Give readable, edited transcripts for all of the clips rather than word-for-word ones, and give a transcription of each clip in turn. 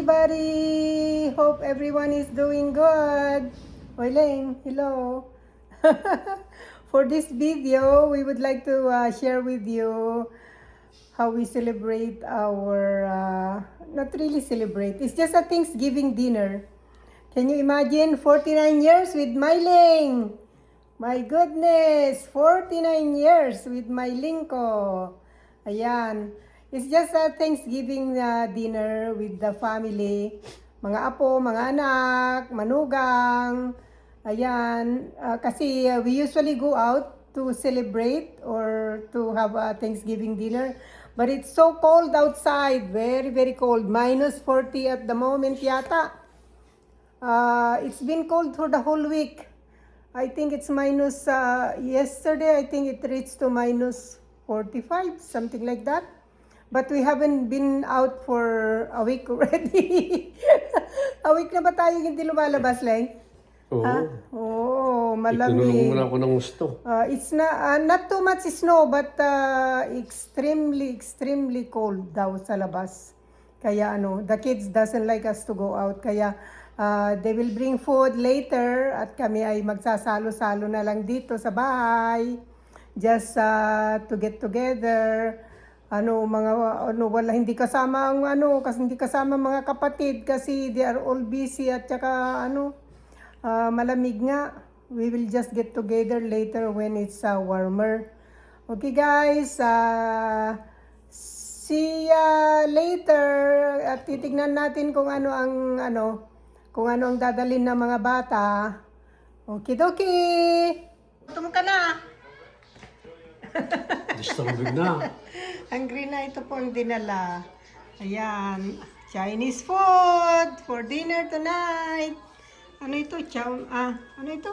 everybody! Hope everyone is doing good. Oileng, hello. For this video, we would like to share with you how we celebrate our, not really celebrate, it's just a Thanksgiving dinner. Can you imagine 49 years with Myling? My goodness, 49 years with Myling ko. Ayan. It's just a Thanksgiving dinner with the family. Mga apo, mga anak, manugang. Ayan. Kasi we usually go out to celebrate or to have a Thanksgiving dinner. But it's so cold outside. Very, very cold. Minus 40 at the moment yata. It's been cold for the whole week. I think it's minus, yesterday I think it reached to minus 45, something like that. But we haven't been out for a week already. A week na ba tayo hindi lumalabas, Leng? Oo. Oo, Itinulong malamig. mo na ako ng gusto. It's not too much snow, but extremely cold daw sa labas. Kaya the kids doesn't like us to go out. Kaya they will bring food later at kami ay magsasalo-salo na lang dito sa bahay. Just to get together. Wala, hindi kasama ang kasi hindi kasama mga kapatid kasi they are all busy at saka malamig nga. We will just get together later when it's warmer. Okay guys, see ya later at titignan natin kung ano ang dadalhin ng mga bata. Okidoki! Gutom ka na! Disturbing na. Hungry na, ito po ang dinala. Ayan, Chinese food for dinner tonight. Ano ito? Ano ito?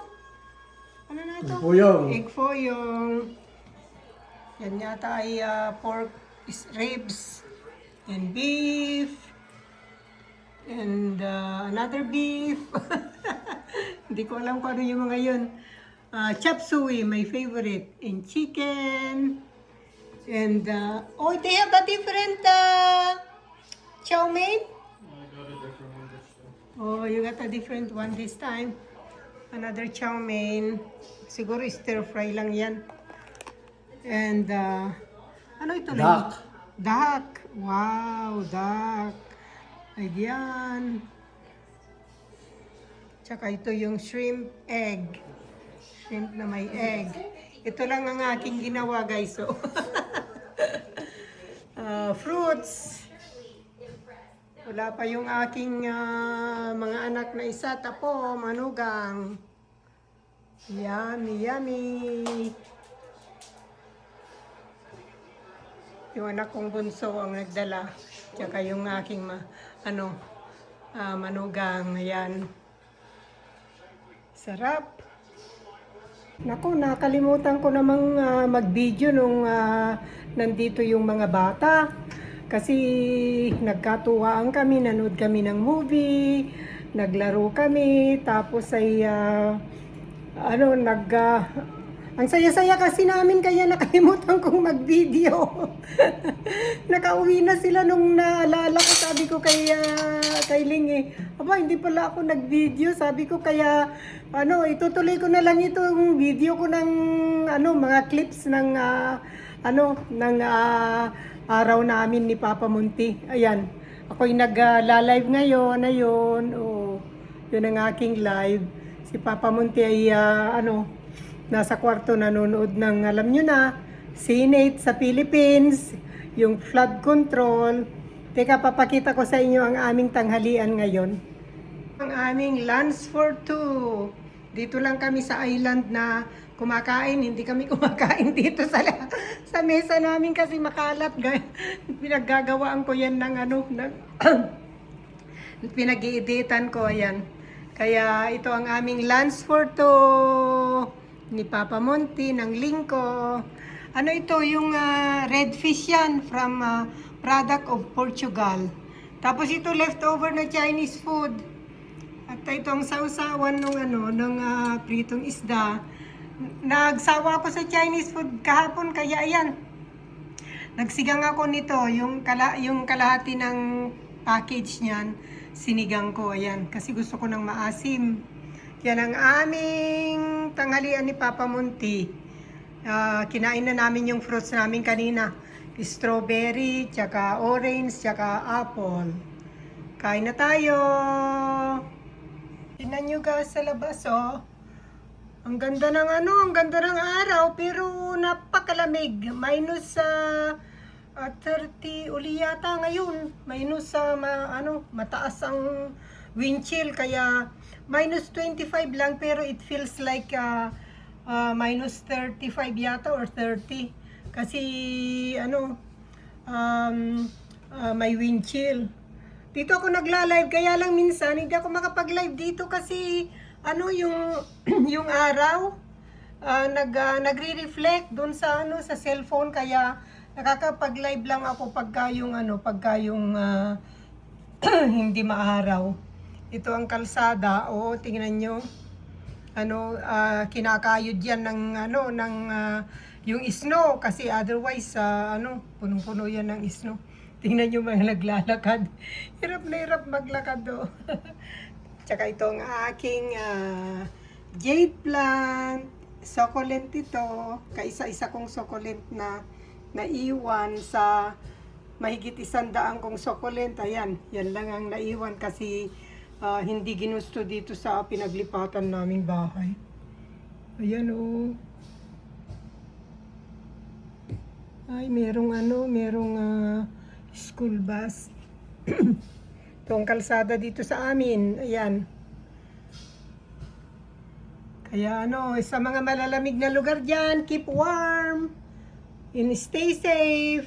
Ano na ito? Fooyong. Egg fooyong. Yan yata ay pork ribs and beef and another beef. Hindi ko alam kung ano yung mga yun. Chop suey, my favorite, and chicken. And, they have a different chow mein? Oh, you got a different one this time. Another chow mein. Siguro stir fry lang yan. And, ano ito? Duck. Duck. Wow, duck. Ayan. Tsaka ito yung shrimp egg. Shrimp na may egg. Ito lang ang aking ginawa, guys. So, fruits. Wala pa yung aking mga anak na isa. Tapo, manugang. Yummy, yummy. Yung anak kong bunso ang nagdala. Tsaka yung aking manugang. Ayan. Sarap. Naku, nakalimutan ko namang mag-video nung nandito yung mga bata. Kasi nagkatuwaan kami, nanood kami ng movie, naglaro kami, tapos ay ang saya-saya kasi namin kaya nakalimutan kong mag-video. Nakauwi na sila nung naalala ko, sabi ko kay Ling aba, hindi pala ako nag-video, sabi ko kaya itutuloy ko na lang itong video ko ng mga clips ng araw namin ni Papa Munti. Ayan, ako'y nag-live ngayon, ayun, yun ang aking live. Si Papa Munti ay nasa kwarto nanonood ng, alam nyo na, Senate sa Philippines, yung flood control. Teka, papakita ko sa inyo ang aming tanghalian ngayon. Ang aming lunch for two. Dito lang kami sa island na kumakain. Hindi kami kumakain dito sa mesa namin kasi makalat. Pinaggagawaan ko yan ng pinag-i-editan ko. Ayan. Kaya ito ang aming lunch for two ni Papa Monty, ng Lingko. Ano ito? Yung red fish yan from product of Portugal. Tapos ito leftover na Chinese food. At itong sausawan ng pritong isda. Nagsawa ako sa Chinese food kahapon, kaya ayan. Nagsigang ako nito, yung kalahati ng package niyan, sinigang ko. Ayan, kasi gusto ko ng maasim. Yan ang aming tanghalian ni Papa Munti. Kinain na namin yung fruits namin kanina. Strawberry, tsaka orange, tsaka apple. Kain na tayo! Tingnan nyo guys sa labas, oh. Ang ganda ng ang ganda ng araw, pero napakalamig. Minus 30 uli yata ngayon. Minus mataas ang wind chill, kaya minus 25 lang, pero it feels like minus 35 yata or 30. Kasi may wind chill. Dito ako nagla-live, kaya lang minsan hindi ako makapag-live dito kasi yung araw nagre-reflect doon sa sa cellphone, kaya nakakapag-live lang ako pagka yung hindi maaraw. Ito ang kalsada. O tingnan nyo, kinakayod yan ng yung snow, kasi otherwise punong-puno yan ng snow. Tingnan nyo mga naglalakad. Hirap na hirap maglakad do. Tsaka ito ang aking jade plant. Succulent ito. Kaisa-isa kong succulent na naiwan sa mahigit 100 kong succulent. Ayan, yan lang ang naiwan kasi hindi ginusto dito sa pinaglipatan naming bahay. Ayan oh. Ay, merong school bus. Itong kalsada dito sa amin. Ayan. Kaya sa mga malalamig na lugar dyan, keep warm and stay safe.